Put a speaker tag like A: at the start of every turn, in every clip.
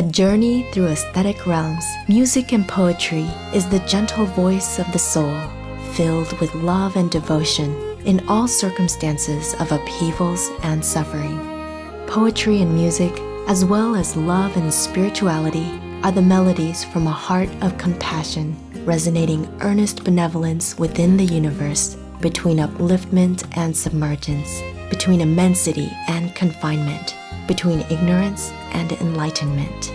A: A journey through aesthetic realms, music and poetry is the gentle voice of the soul, filled with love and devotion in all circumstances of upheavals and suffering. Poetry and music, as well as love and spirituality, are the melodies from a heart of compassion, resonating earnest benevolence within the universe, between upliftment and submergence, between immensity and confinement, between ignorance and enlightenment.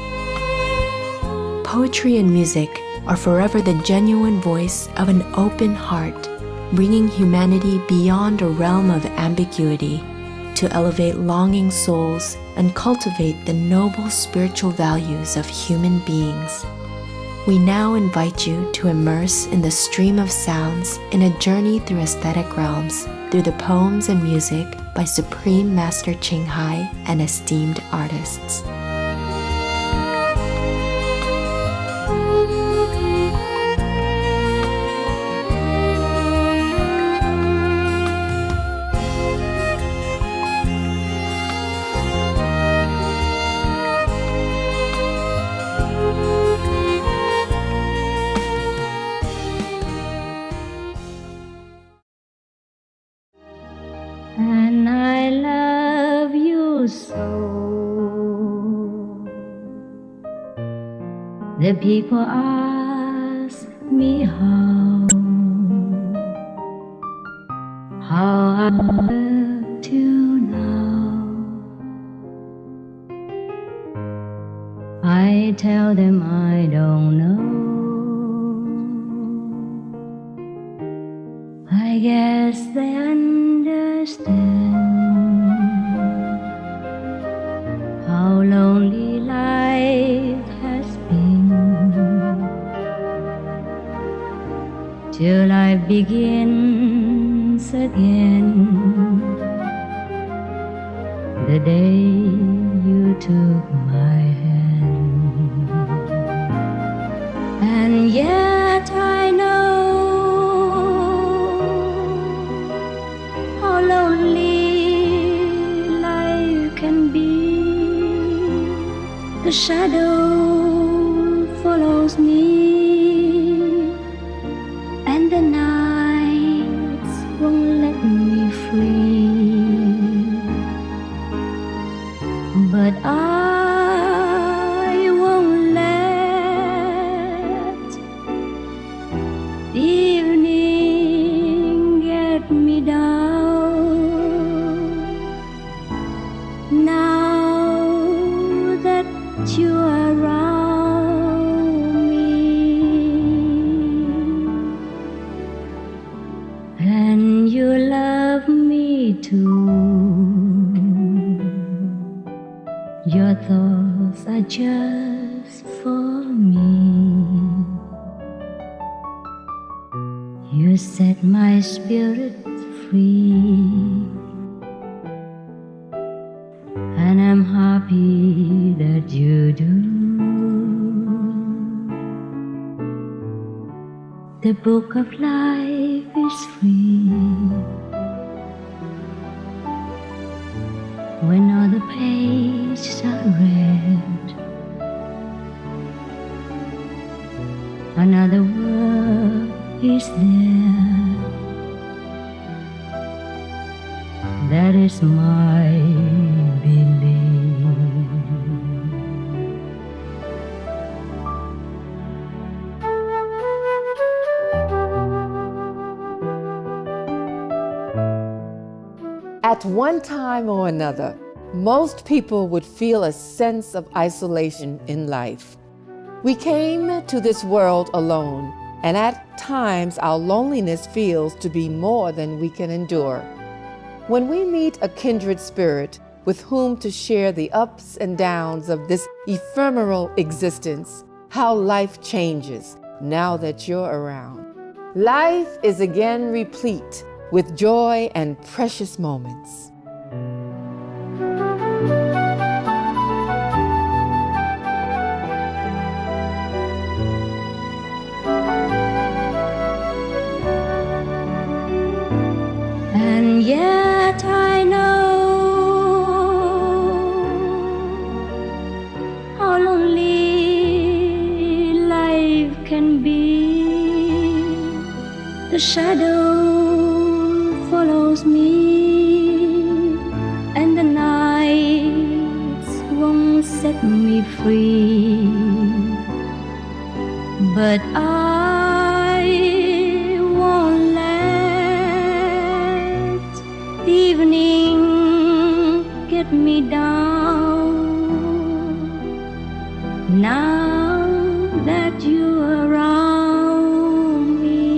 A: Poetry and music are forever the genuine voice of an open heart, bringing humanity beyond a realm of ambiguity to elevate longing souls and cultivate the noble spiritual values of human beings. We now invite you to immerse in the stream of sounds in a journey through aesthetic realms through the poems and music by Supreme Master Ching Hai and esteemed artists.
B: And I love you so. The people ask me how I live till now. I tell them I don't know. I guess they understand how lonely life has been till life begins again. The day you took my hand, and yet I know how lonely life can be. The shadow follows me, and the nights won't let me free. But I won't let the evening get me down. Now that you are around me, and you love me too, your thoughts are just for me. You set my spirit free, and I'm happy that you do. The book of life is free when all the pages are read. Another word is there. That is my belief.
C: At one time or another, most people would feel a sense of isolation in life. We came to this world alone, and at times our loneliness feels to be more than we can endure. When we meet a kindred spirit with whom to share the ups and downs of this ephemeral existence, how life changes now that you're around. Life is again replete with joy and precious moments.
B: And yet I know how lonely a shadow follows me, and the nights won't set me free. But I won't let evening get me down. Now that you're around me,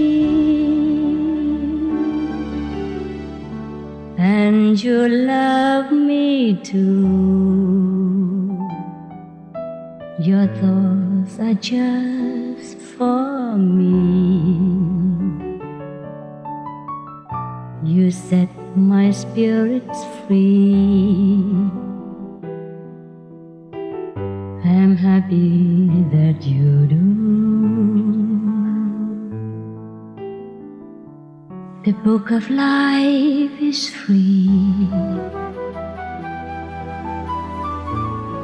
B: and you love me too, your thoughts are just for me. You set my spirits free. I'm happy that you do. The book of life is free,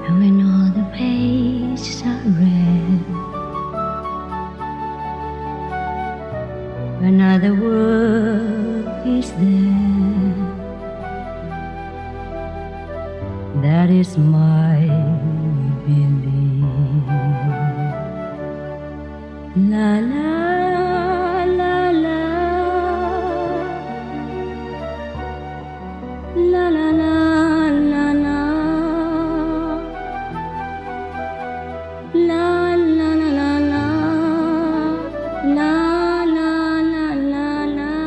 B: and when all the pages are read, another word is there. That is my belief. La la la la, la la la la la, la la la la la, la la la la la la.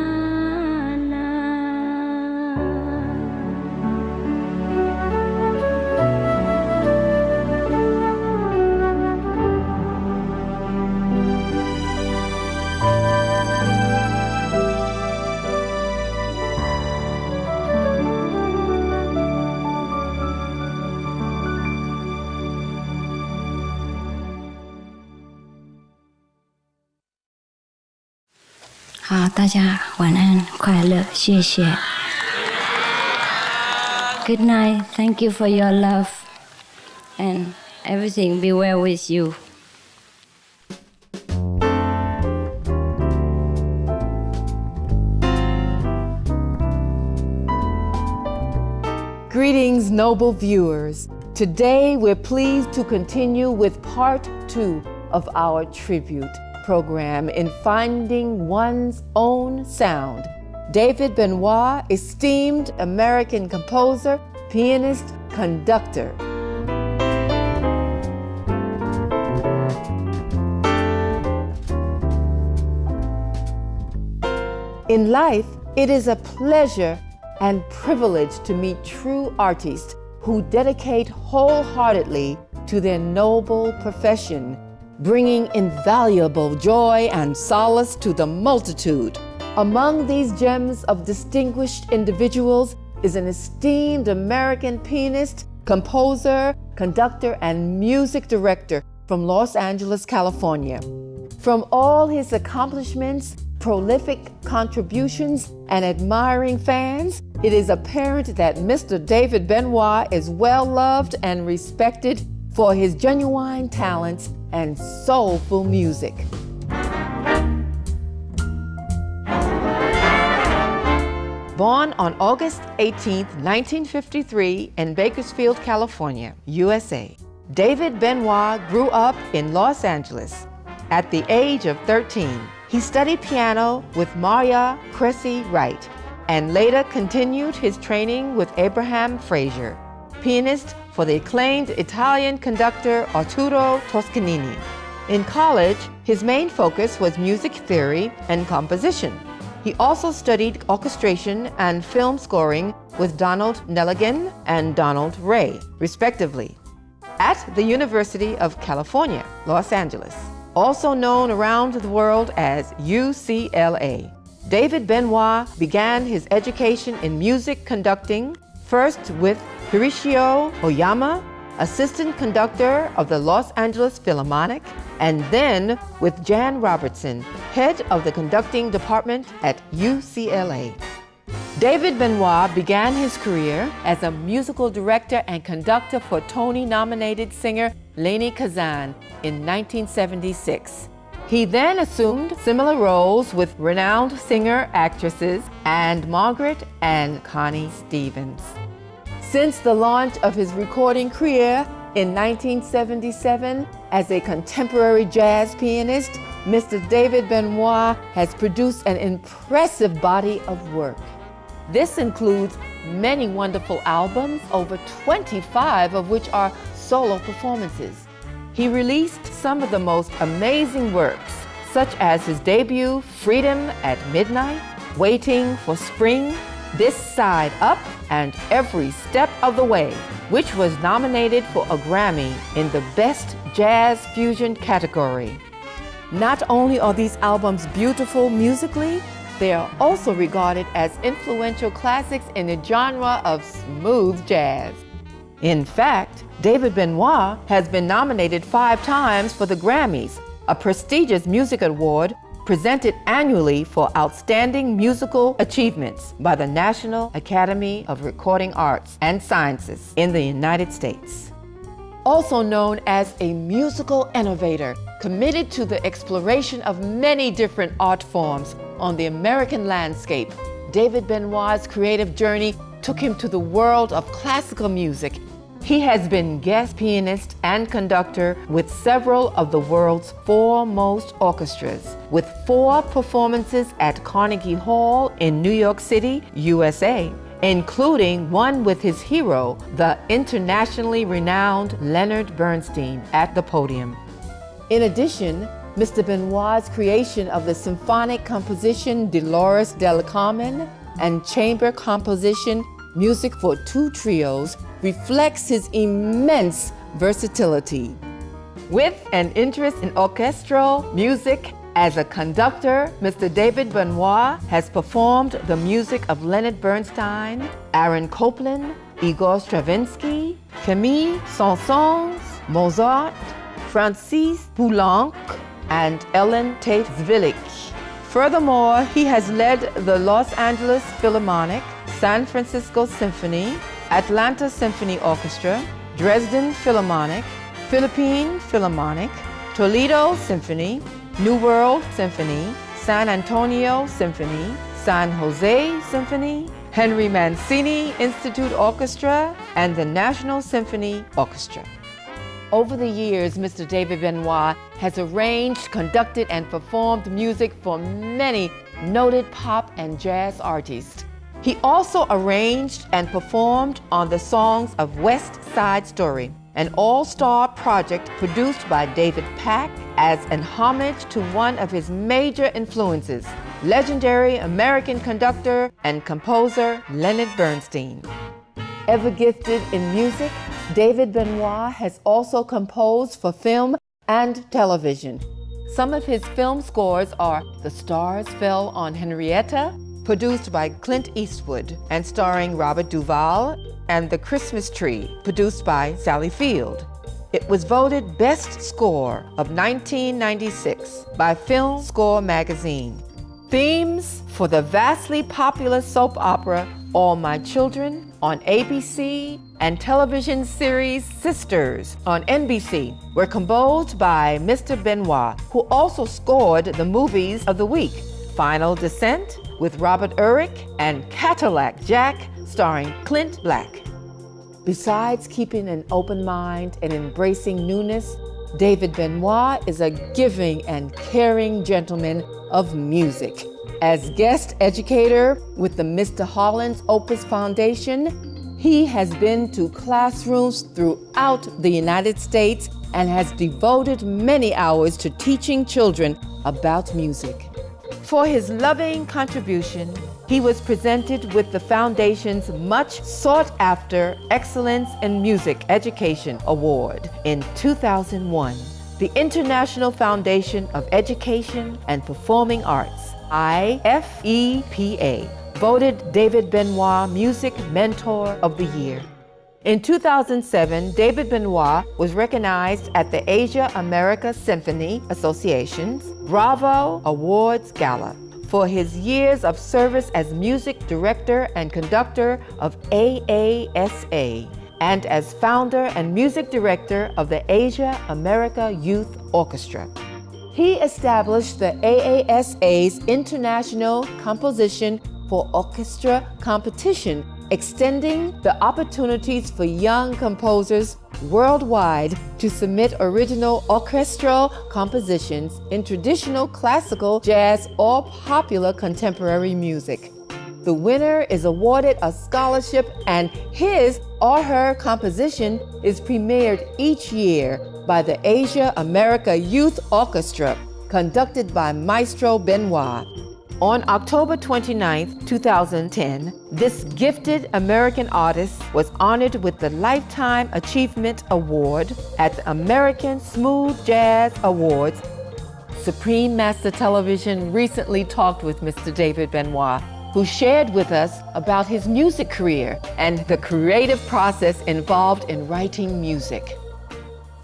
B: Good night. Thank you for your love, and everything be well with you.
C: Greetings, noble viewers. Today, we're pleased to continue with part 2 of our tribute program in Finding One's Own Sound. David Benoit, esteemed American composer, pianist, conductor. In life, it is a pleasure and privilege to meet true artists who dedicate wholeheartedly to their noble profession, bringing invaluable joy and solace to the multitude. Among these gems of distinguished individuals is an esteemed American pianist, composer, conductor, and music director from Los Angeles, California. From all his accomplishments, prolific contributions, and admiring fans, it is apparent that Mr. David Benoit is well loved and respected for his genuine talents and soulful music. Born on August 18, 1953 in Bakersfield, California, USA, David Benoit grew up in Los Angeles. At the age of 13, he studied piano with Maria Cressy Wright and later continued his training with Abraham Frazier, pianist for the acclaimed Italian conductor Arturo Toscanini. In college, his main focus was music theory and composition. He also studied orchestration and film scoring with Donald Nelligan and Donald Ray, respectively, at the University of California, Los Angeles, also known around the world as UCLA. David Benoit began his education in music conducting, first with Hiroshio Oyama, assistant conductor of the Los Angeles Philharmonic, and then with Jan Robertson, head of the conducting department at UCLA. David Benoit began his career as a musical director and conductor for Tony-nominated singer Leni Kazan in 1976. He then assumed similar roles with renowned singer-actresses Anne Margaret and Connie Stevens. Since the launch of his recording career in 1977 as a contemporary jazz pianist, Mr. David Benoit has produced an impressive body of work. This includes many wonderful albums, over 25 of which are solo performances. He released some of the most amazing works, such as his debut, Freedom at Midnight, Waiting for Spring, This Side Up, and Every Step of the Way, which was nominated for a Grammy in the Best Jazz Fusion category. Not only are these albums beautiful musically, they are also regarded as influential classics in the genre of smooth jazz. In fact, David Benoit has been nominated 5 times for the Grammys, a prestigious music award presented annually for outstanding musical achievements by the National Academy of Recording Arts and Sciences in the United States. Also known as a musical innovator, committed to the exploration of many different art forms on the American landscape, David Benoit's creative journey took him to the world of classical music. He has been guest pianist and conductor with several of the world's foremost orchestras, with 4 performances at Carnegie Hall in New York City, USA, including one with his hero, the internationally renowned Leonard Bernstein, at the podium. In addition, Mr. Benoit's creation of the symphonic composition Dolores del Carmen and chamber composition Music for 2 Trios reflects his immense versatility. With an interest in orchestral music, as a conductor, Mr. David Benoit has performed the music of Leonard Bernstein, Aaron Copland, Igor Stravinsky, Camille Saint-Saëns, Mozart, Francis Poulenc, and Ellen Tate-Zwilich. Furthermore, he has led the Los Angeles Philharmonic, San Francisco Symphony, Atlanta Symphony Orchestra, Dresden Philharmonic, Philippine Philharmonic, Toledo Symphony, New World Symphony, San Antonio Symphony, San Jose Symphony, Henry Mancini Institute Orchestra, and the National Symphony Orchestra. Over the years, Mr. David Benoit has arranged, conducted, and performed music for many noted pop and jazz artists. He also arranged and performed on the songs of West Side Story, an all-star project produced by David Pack as an homage to one of his major influences, legendary American conductor and composer Leonard Bernstein. Ever gifted in music, David Benoit has also composed for film and television. Some of his film scores are The Stars Fell on Henrietta, produced by Clint Eastwood and starring Robert Duvall, and The Christmas Tree, produced by Sally Field. It was voted Best Score of 1996 by Film Score magazine. Themes for the vastly popular soap opera All My Children on ABC and television series Sisters on NBC were composed by Mr. Benoit, who also scored the movies of the week, Final Descent with Robert Urich and Cadillac Jack starring Clint Black. Besides keeping an open mind and embracing newness, David Benoit is a giving and caring gentleman of music. As guest educator with the Mr. Holland's Opus Foundation, he has been to classrooms throughout the United States and has devoted many hours to teaching children about music. For his loving contribution, he was presented with the Foundation's much sought-after Excellence in Music Education Award in 2001. The International Foundation of Education and Performing Arts, IFEPA, voted David Benoit Music Mentor of the Year. In 2007, David Benoit was recognized at the Asia America Symphony Association's Bravo Awards Gala for his years of service as music director and conductor of AASA and as founder and music director of the Asia America Youth Orchestra. He established the AASA's International Composition for Orchestra competition, extending the opportunities for young composers worldwide to submit original orchestral compositions in traditional classical, jazz, or popular contemporary music. The winner is awarded a scholarship, and his or her composition is premiered each year by the Asia America Youth Orchestra, conducted by Maestro Benoit. On October 29, 2010, this gifted American artist was honored with the Lifetime Achievement Award at the American Smooth Jazz Awards. Supreme Master Television recently talked with Mr. David Benoit, who shared with us about his music career and the creative process involved in writing music.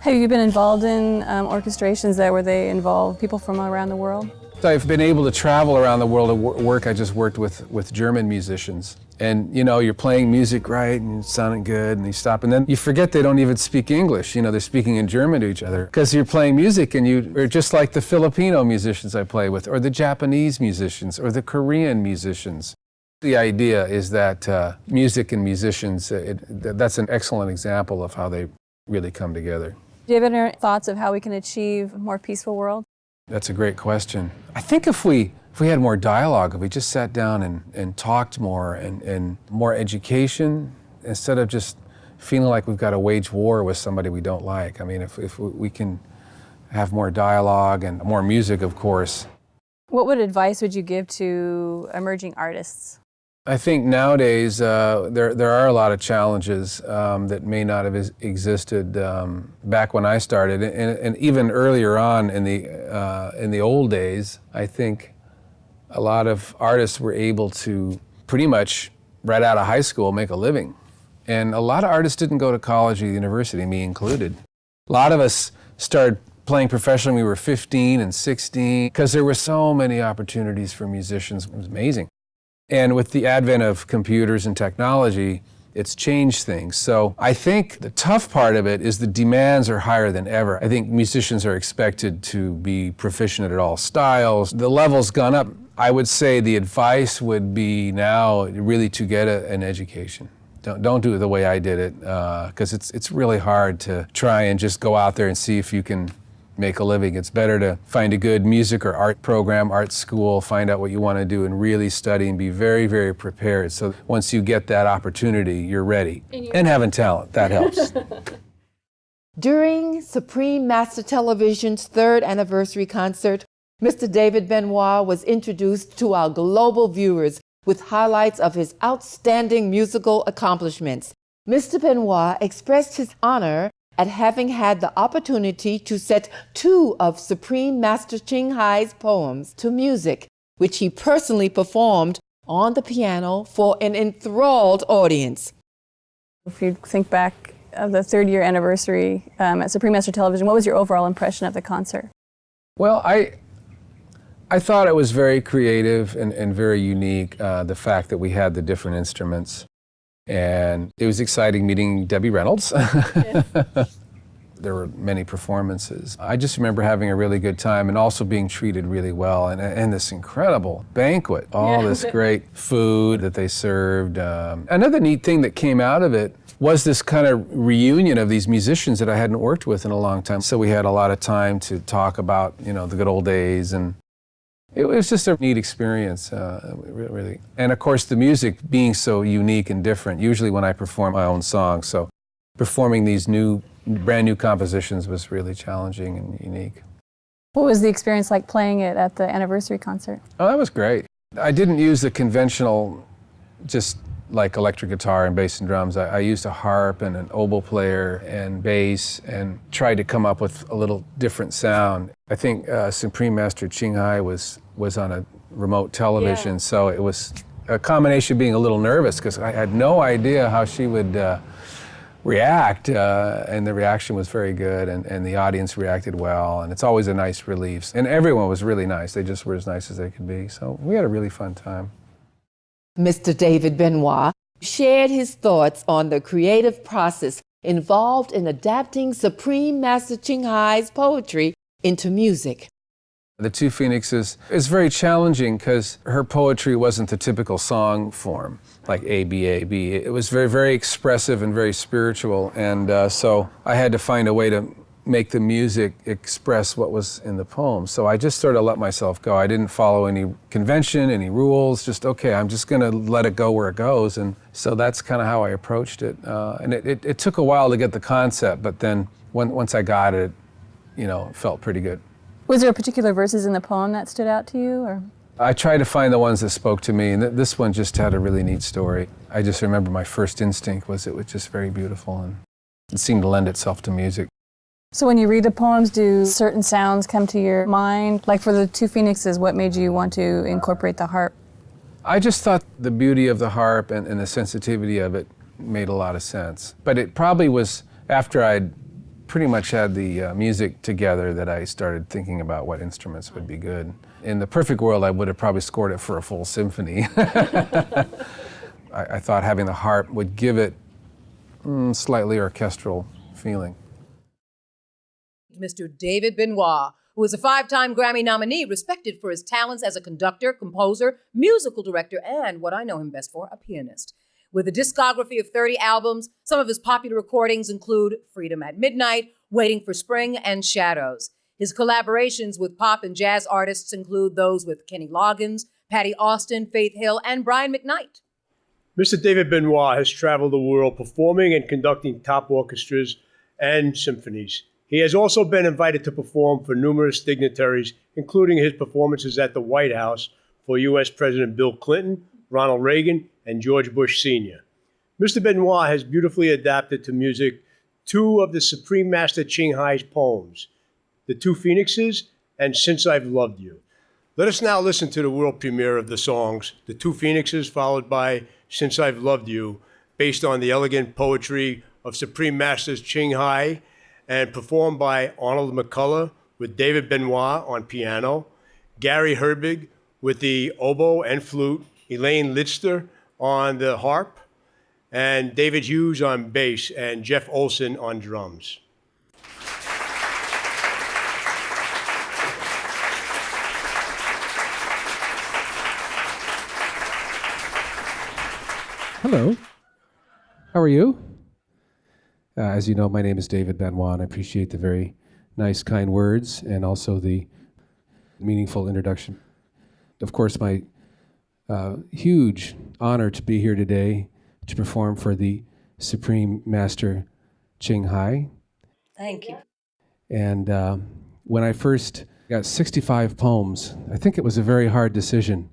D: Have you been involved in orchestrations where they involve people from around the world?
E: So I've been able to travel around the world and work. I just worked with German musicians. And you know, you're playing music right and it's sounding good, and you stop, and then you forget they don't even speak English. You know, they're speaking in German to each other. Because you're playing music and you're just like the Filipino musicians I play with, or the Japanese musicians, or the Korean musicians. The idea is that music and musicians, that's an excellent example of how they really come together.
D: Do you have any thoughts of how we can achieve a more peaceful world?
E: That's a great question. I think if we had more dialogue, if we just sat down and talked more, and more education, instead of just feeling like we've got to wage war with somebody we don't like. I mean, if we can have more dialogue and more music, of course.
D: What advice would you give to emerging artists?
E: I think nowadays there are a lot of challenges that may not have existed back when I started, and even earlier on in the old days. I think a lot of artists were able to pretty much right out of high school make a living, and a lot of artists didn't go to college or university, me included. A lot of us started playing professionally when we were 15 and 16 because there were so many opportunities for musicians. It was amazing. And with the advent of computers and technology, it's changed things. So I think the tough part of it is the demands are higher than ever. I think musicians are expected to be proficient at all styles. The level's gone up. I would say the advice would be now really to get an education. Don't do it the way I did it, because it's really hard to try and just go out there and see if you can make a living. It's better to find a good music or art program, art school, find out what you want to do and really study and be very, very prepared. So once you get that opportunity, you're ready. And having talent, that helps.
C: During Supreme Master Television's 3rd anniversary concert, Mr. David Benoit was introduced to our global viewers with highlights of his outstanding musical accomplishments. Mr. Benoit expressed his honor at having had the opportunity to set 2 of Supreme Master Ching Hai's poems to music, which he personally performed on the piano for an enthralled audience.
D: If you think back of the 3rd year anniversary at Supreme Master Television, what was your overall impression of the concert?
E: Well, I thought it was very creative and very unique, the fact that we had the different instruments. And it was exciting meeting Debbie Reynolds. There were many performances. I just remember having a really good time and also being treated really well, and this incredible banquet, all this great food that they served. Another neat thing that came out of it was this kind of reunion of these musicians that I hadn't worked with in a long time. So we had a lot of time to talk about, you know, the good old days, and it was just a neat experience, really. And of course, the music being so unique and different, usually when I perform my own songs, so performing these brand new compositions was really challenging and unique.
D: What was the experience like playing it at the anniversary concert?
E: Oh, that was great. I didn't use the conventional, just like electric guitar and bass and drums. I used a harp and an oboe player and bass and tried to come up with a little different sound. I think Supreme Master Ching Hai was on a remote television, so it was a combination of being a little nervous because I had no idea how she would react, and the reaction was very good, and the audience reacted well, and it's always a nice relief. And everyone was really nice. They just were as nice as they could be. So we had a really fun time.
C: Mr. David Benoit shared his thoughts on the creative process involved in adapting Supreme Master Ching Hai's poetry into music.
E: The Two Phoenixes is very challenging because her poetry wasn't the typical song form, like A, B, A, B. It was very, very expressive and very spiritual, and so I had to find a way to make the music express what was in the poem. So I just sort of let myself go. I didn't follow any convention, any rules, just, okay, I'm just gonna let it go where it goes. And so that's kind of how I approached it. And it took a while to get the concept, but then once I got it, you know, it felt pretty good.
D: Was there particular verses in the poem that stood out to you, or?
E: I tried to find the ones that spoke to me, and this one just had a really neat story. I just remember my first instinct was it was just very beautiful, and it seemed to lend itself to music.
D: So when you read the poems, do certain sounds come to your mind? Like for the Two Phoenixes, what made you want to incorporate the harp?
E: I just thought the beauty of the harp and the sensitivity of it made a lot of sense. But it probably was after I'd pretty much had the music together that I started thinking about what instruments would be good. In the perfect world, I would have probably scored it for a full symphony. I thought having the harp would give it slightly orchestral feeling.
F: Mr. David Benoit, who is a 5-time Grammy nominee, respected for his talents as a conductor, composer, musical director, and what I know him best for, a pianist. With a discography of 30 albums, some of his popular recordings include Freedom at Midnight, Waiting for Spring, and Shadows. His collaborations with pop and jazz artists include those with Kenny Loggins, Patti Austin, Faith Hill, and Brian McKnight.
G: Mr. David Benoit has traveled the world performing and conducting top orchestras and symphonies. He has also been invited to perform for numerous dignitaries, including his performances at the White House for U.S. President Bill Clinton, Ronald Reagan, and George Bush Sr. Mr. Benoit has beautifully adapted to music two of the Supreme Master Ching Hai's poems, The Two Phoenixes and Since I've Loved You. Let us now listen to the world premiere of the songs, The Two Phoenixes, followed by Since I've Loved You, based on the elegant poetry of Supreme Masters Ching Hai, and performed by Arnold McCullough with David Benoit on piano, Gary Herbig with the oboe and flute, Elaine Litzter on the harp, and David Hughes on bass, and Jeff Olson on drums.
E: Hello, how are you? As you know, my name is David Benoit, and I appreciate the very nice, kind words and also the meaningful introduction. Of course, my huge honor to be here today to perform for the Supreme Master Ching Hai.
F: Thank you.
E: And when I first got 65 poems, I think it was a very hard decision,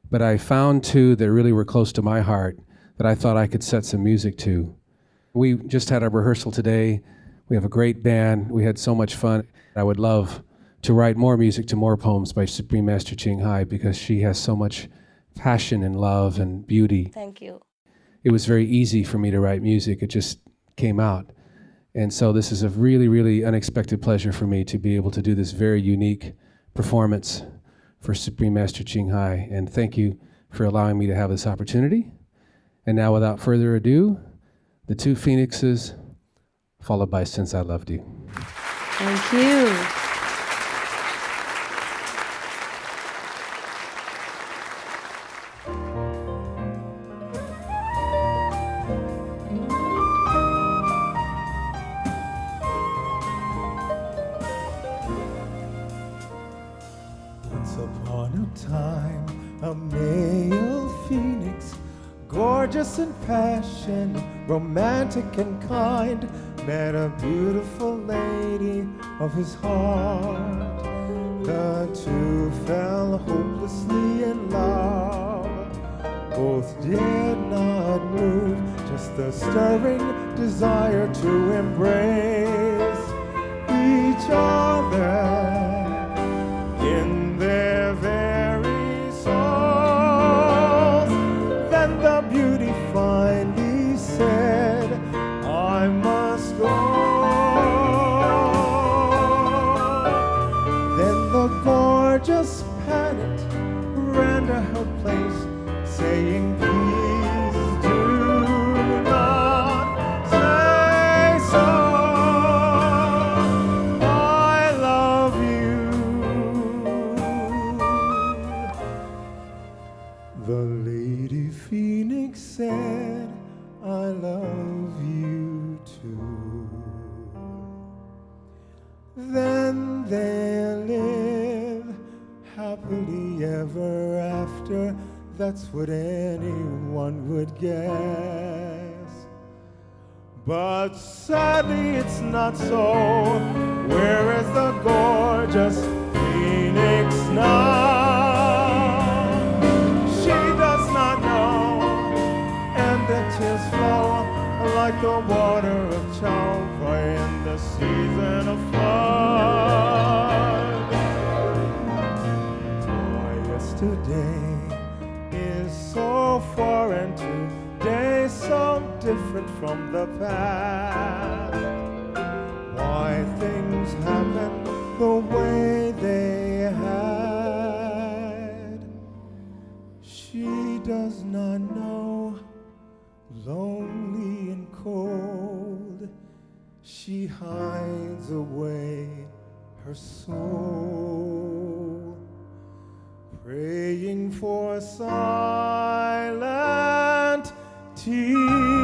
E: but I found two that really were close to my heart that I thought I could set some music to. We just had our rehearsal today. We have a great band. We had so much fun. I would love to write more music to more poems by Supreme Master Ching Hai because she has so much passion and love and beauty.
B: Thank you.
E: It was very easy for me to write music. It just came out. And so this is a really, really unexpected pleasure for me to be able to do this very unique performance for Supreme Master Ching Hai. And thank you for allowing me to have this opportunity. And now, without further ado, The Two Phoenixes, followed by Since I Loved You.
B: Thank you.
H: Once upon a time, a male phoenix, gorgeous in passion, romantic and kind, met a beautiful lady of his heart. The two fell hopelessly in love. Both did not move, just a stirring desire to embrace each other in their very souls. Then the beauty finally said, I must go. Then the gorgeous panicked, ran to her place, saying, please do not say so. I love you. ever after, that's what anyone would guess. But sadly it's not so. Where is the gorgeous phoenix now? She does not know, and the tears flow like the water of Chauva in the season of flood. Why yesterday is so foreign, today so different from the past. Why things happen the way they had. She does not know, lonely and cold, she hides away her soul, praying for silent tears.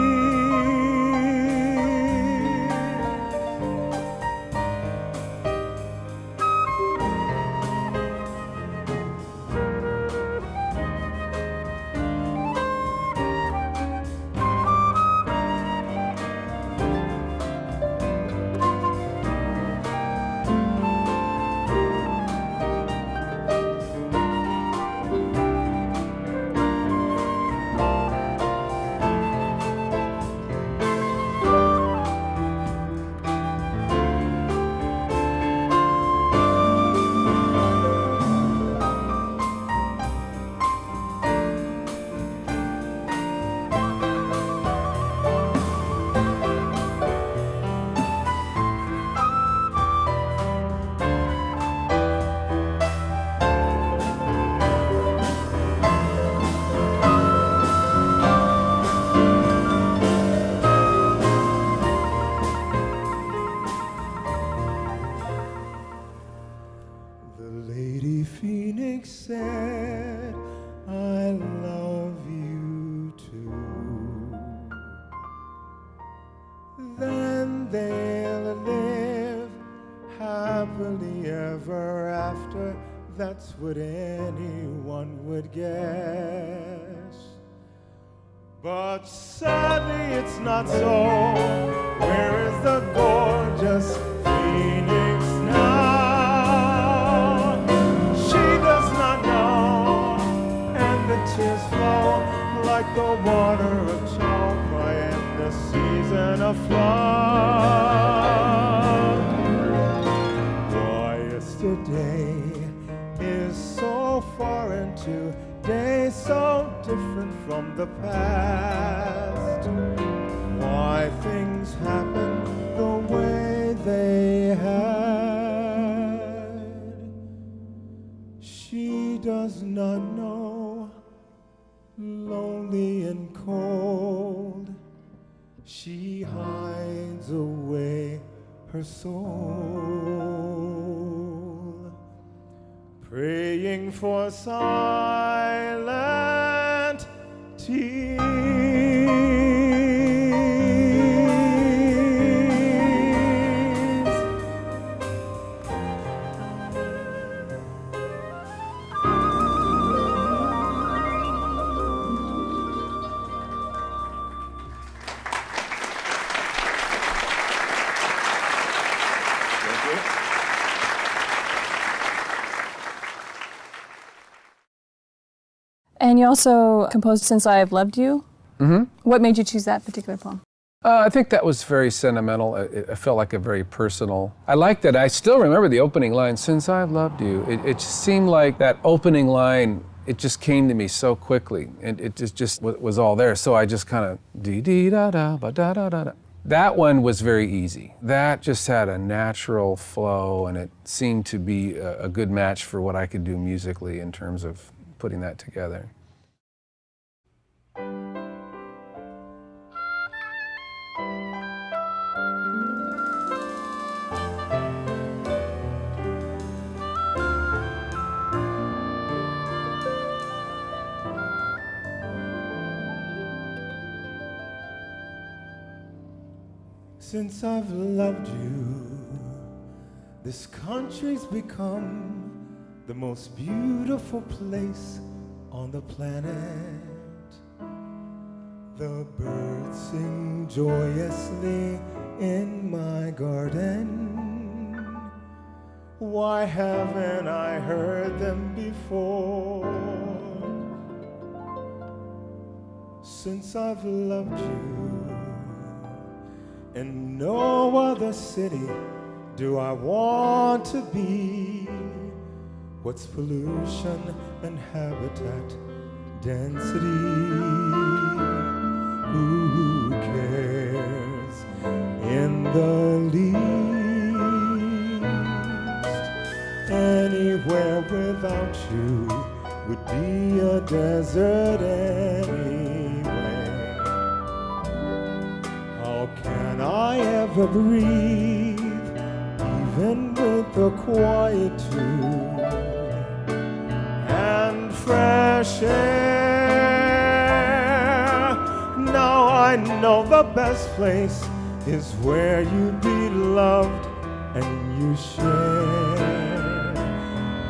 H: Said, I love you too. Then they'll live happily ever after. That's what anyone would guess. But sadly it's not so. Where is the gorgeous phoenix now? Tears flow like the water of Chauva in the season of flood. Why yesterday is so foreign, today so different from the past. Why things happen the way they had. She does not know, lonely and cold, she hides away her soul, praying for silent tears.
D: And you also composed Since I Have Loved You.
E: Mm-hmm.
D: What made you choose that particular poem?
E: I think that was very sentimental. It felt like a very personal. I liked it. I still remember the opening line, Since I've Loved You. It just seemed like that opening line, it just came to me so quickly. And it just was all there. So I just kind of, dee-dee-da-da, ba-da-da-da-da. That one was very easy. That just had a natural flow, and it seemed to be a good match for what I could do musically in terms of putting that together.
H: Since I've loved you, this country's become the most beautiful place on the planet. The birds sing joyously in my garden. Why haven't I heard them before? Since I've loved you, in no other city do I want to be. What's pollution and habitat density? Who cares in the least? Anywhere without you would be a desert anyway. How can I ever breathe, even with the quietude and fresh air? Now I know the best place is where you be loved and you share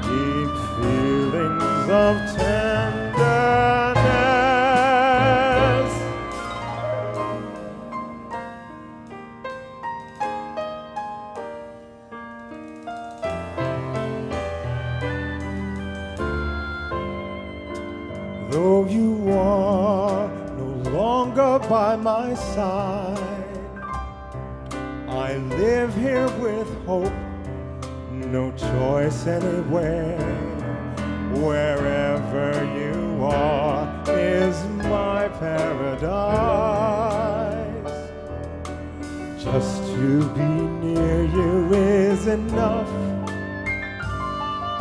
H: deep feelings of tenderness. Though you are no longer by my side, I live here with hope, no choice anywhere. Wherever you are is my paradise. Just to be near you is enough.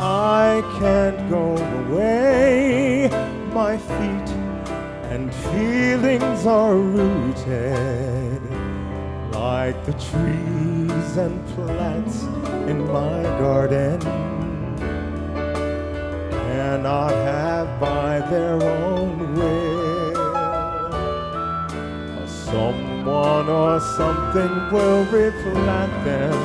H: I can't go away. My feet and feelings are rooted like the trees and plants in my garden. Cannot have by their own will. Someone or something will replant them.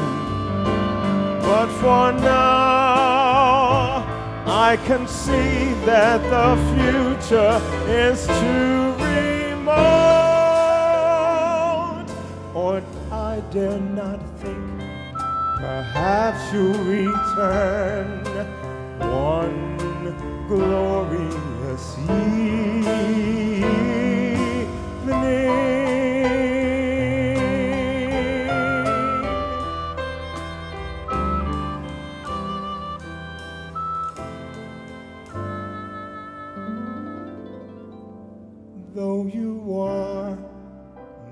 H: But for now, I can see that the future is too remote. Or I dare not think, perhaps you'll return one glorious evening. Though you are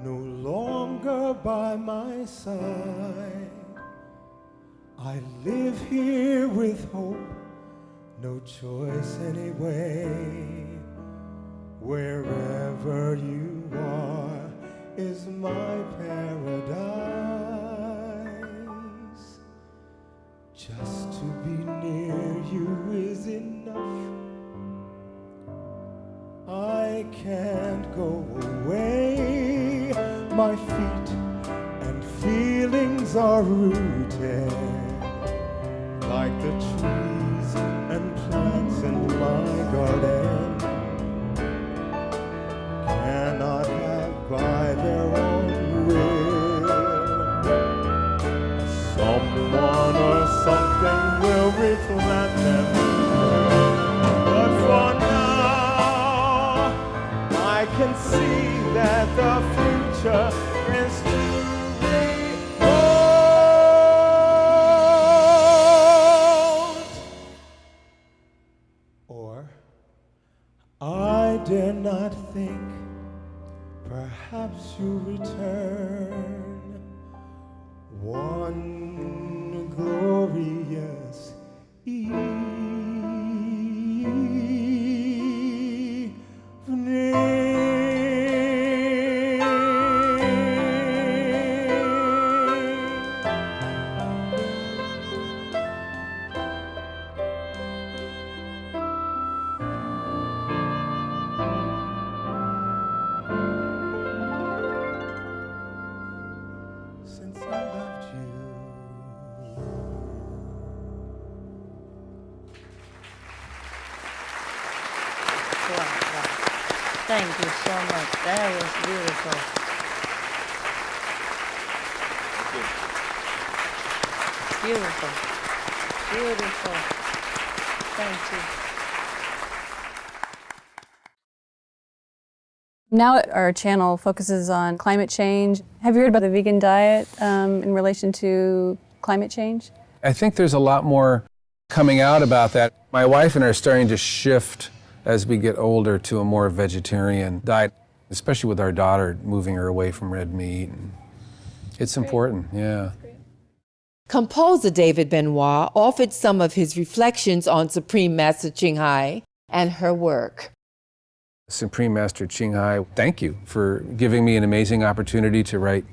H: no longer by my side, I live here with hope, no choice anyway. Wherever you are is my paradise. Just to be near you is enough. I can't go away. My feet and feelings are rooted like the trees and plants in my garden. Cannot have by their own will. Someone or something will replant them. But for now, I can see that the future is too remote. Or I dare not think, perhaps you'll return one glorious Since I loved you,
B: wow. Thank you so much. That was beautiful. Beautiful. Beautiful. Thank you.
D: Now our channel focuses on climate change. Have you heard about the vegan diet in relation to climate change?
E: I think there's a lot more coming out about that. My wife and I are starting to shift as we get older to a more vegetarian diet, especially with our daughter, moving her away from red meat. It's important, yeah.
C: Composer David Benoit offered some of his reflections on Supreme Master Ching Hai and her work.
E: Supreme Master Ching Hai, thank you for giving me an amazing opportunity to write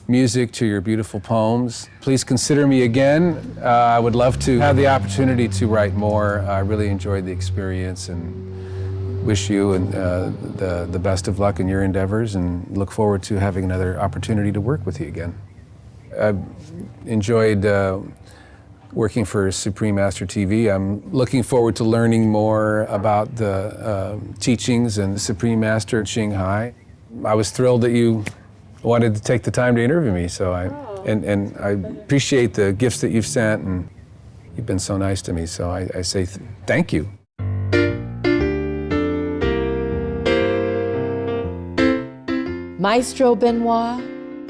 E: music to your beautiful poems. Please consider me again. I would love to have the opportunity to write more. I really enjoyed the experience and wish you the best of luck in your endeavors and look forward to having another opportunity to work with you again. I've enjoyed working for Supreme Master TV. I'm looking forward to learning more about the teachings and Supreme Master Ching Hai. I was thrilled that you wanted to take the time to interview me, so I appreciate the gifts that you've sent, and you've been so nice to me, so I say thank you.
C: Maestro Benoit,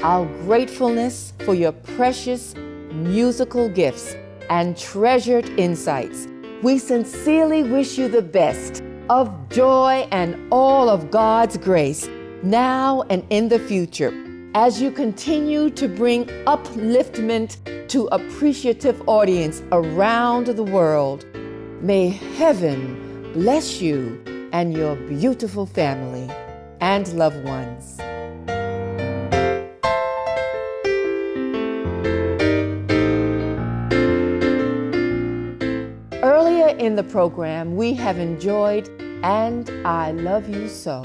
C: our gratefulness for your precious musical gifts and treasured insights. We sincerely wish you the best of joy and all of God's grace now and in the future as you continue to bring upliftment to appreciative audience around the world. May heaven bless you and your beautiful family and loved ones. Earlier in the program, we have enjoyed And I Love You So,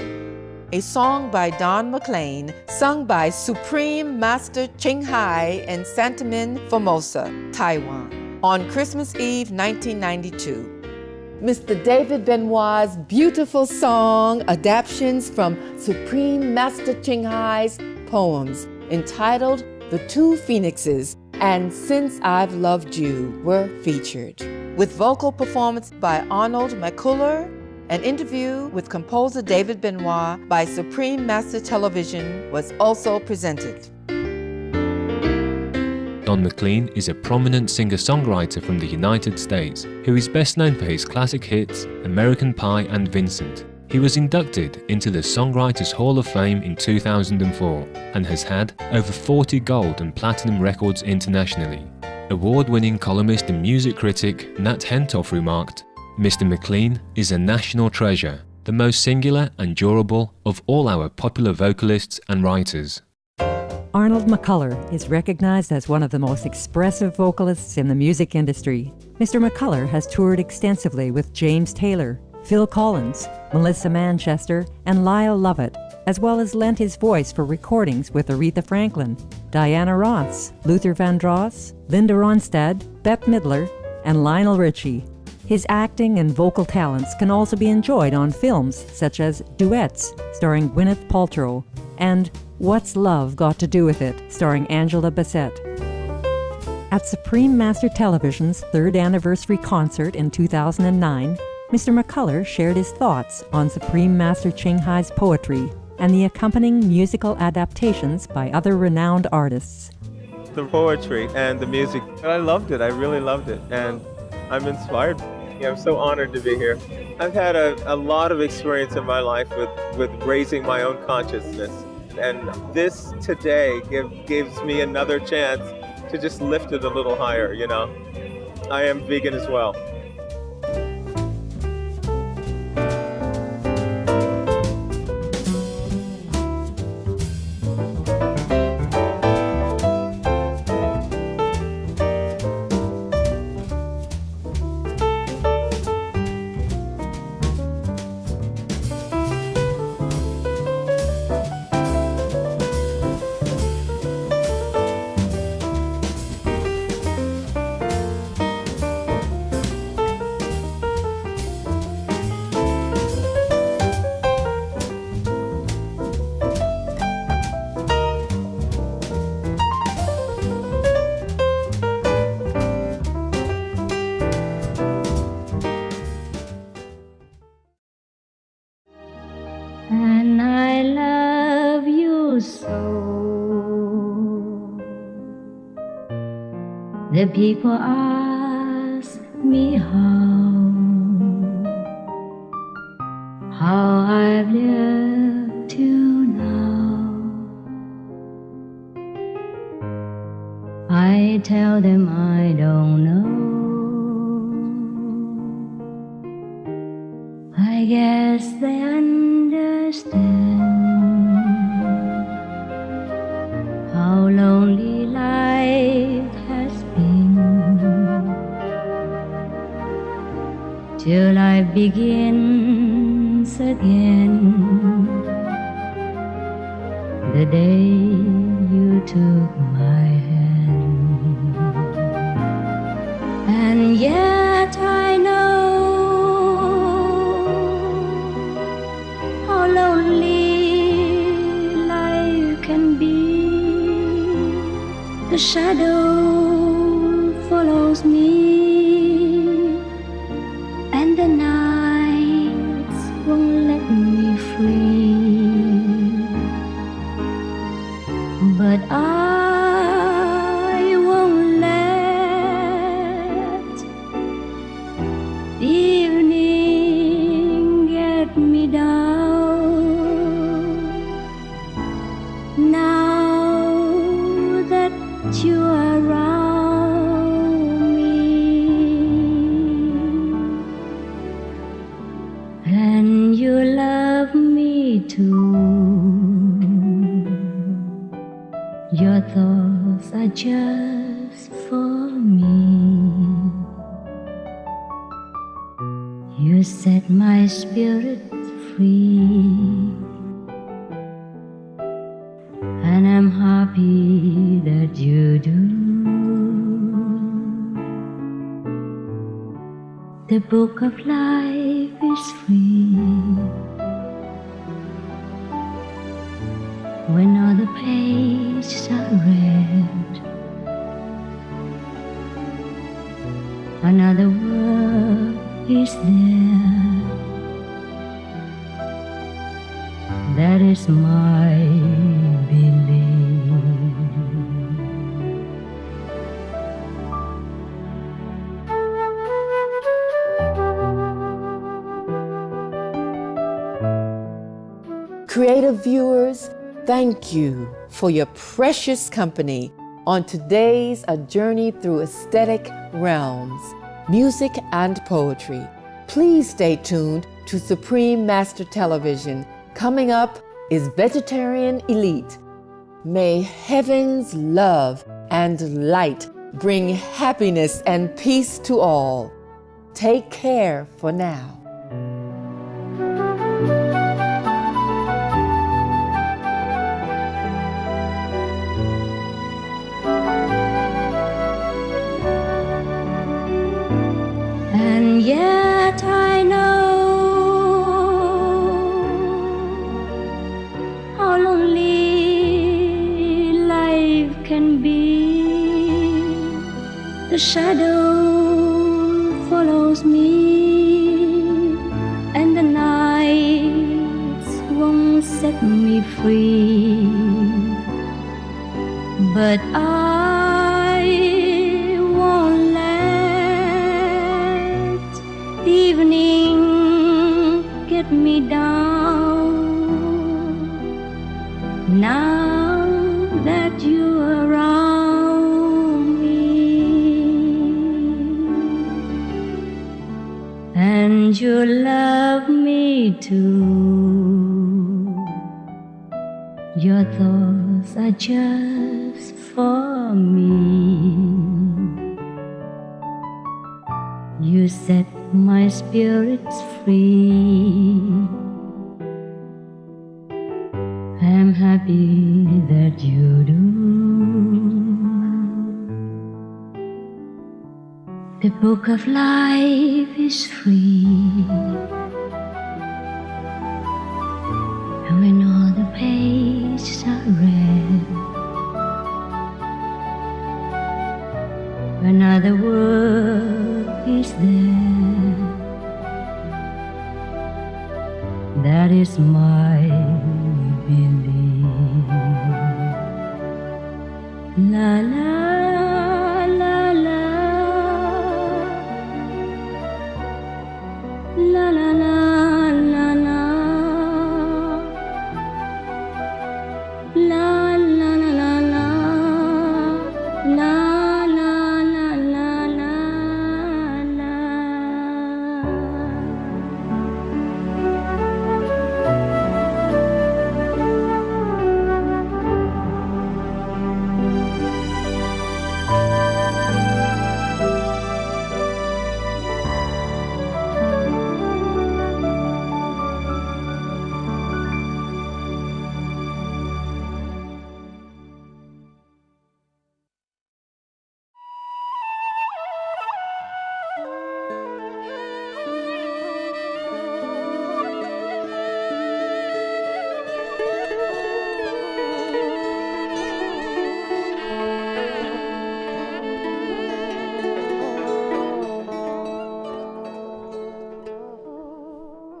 C: a song by Don McLean, sung by Supreme Master Ching Hai in Santamin, Formosa, Taiwan, on Christmas Eve 1992. Mr. David Benoit's beautiful song adaptations from Supreme Master Ching Hai's poems entitled The Two Phoenixes and Since I've Loved You were featured, with vocal performance by Arnold McCuller. An interview with composer David Benoit by Supreme Master Television was also presented.
I: Don McLean is a prominent singer-songwriter from the United States who is best known for his classic hits American Pie and Vincent. He was inducted into the Songwriters Hall of Fame in 2004 and has had over 40 gold and platinum records internationally. Award-winning columnist and music critic Nat Hentoff remarked, "Mr. McLean is a national treasure, the most singular and durable of all our popular vocalists and writers."
J: Arnold McCuller is recognized as one of the most expressive vocalists in the music industry. Mr. McCuller has toured extensively with James Taylor, Phil Collins, Melissa Manchester, and Lyle Lovett, as well as lent his voice for recordings with Aretha Franklin, Diana Ross, Luther Vandross, Linda Ronstadt, Bette Midler, and Lionel Richie. His acting and vocal talents can also be enjoyed on films such as Duets, starring Gwyneth Paltrow, and What's Love Got to Do with It, starring Angela Bassett. At Supreme Master Television's 3rd anniversary concert in 2009, Mr. McCuller shared his thoughts on Supreme Master Ching Hai's poetry and the accompanying musical adaptations by other renowned artists.
H: The poetry and the music, I loved it. I really loved it, and I'm inspired. I'm so honored to be here. I've had a lot of experience in my life with raising my own consciousness, and this today gives me another chance to just lift it a little higher, you know. I am vegan as well.
B: The people ask me how I've lived till now. I tell them I don't know. I guess they understand how lonely life has been till life begins again. The day you took my hand, and yet I know how lonely life can be. The shadow follows me, and the nights won't let me free. But I won't let the evening get me down. Now that you are around me, and you love me too. Your thoughts are just for me. You set my spirit free, and I'm happy that you do. The book of life is free when all the pages are read. Another word is there. That is my belief.
C: Creative viewers, thank you for your precious company on today's A Journey Through Aesthetic Realms, Music and Poetry. Please stay tuned to Supreme Master Television. Coming up is Vegetarian Elite. May heaven's love and light bring happiness and peace to all. Take care for now.
B: And yet I know how lonely life can be. The shadow follows me, and the nights won't set me free. But I won't let the evening get me down. Now that you're around me, and you love me too, your thoughts are just for me. You set my spirits free. I'm happy that you do. The book of life is free, and when all the pages are read, another word is there. That is my belief. La la la la. la la la la la la la la la la la la la la.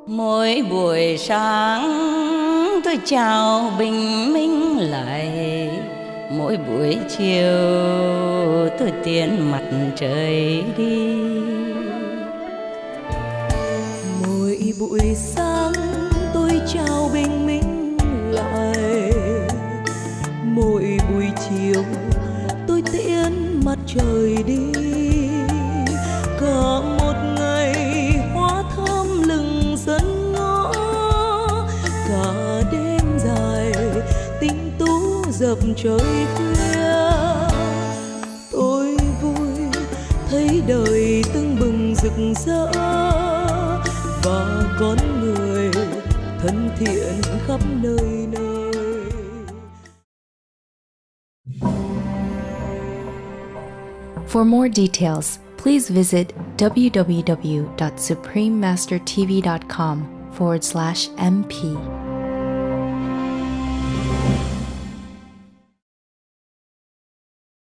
K: Mỗi buổi sáng tôi chào bình minh lại, mỗi buổi chiều tôi tiến mặt trời đi.
L: Mỗi buổi sáng tôi chào bình minh lại, mỗi buổi chiều tôi tiễn mặt trời đi. Cả một ngày hoa thơm lừng dẫn ngõ, cả đêm dài tinh tú dập trời khuya. Tôi vui thấy đời tưng bừng rực rỡ, và con người thân thiện khắp nơi nơi.
A: For more details, please visit www.suprememastertv.com/MP.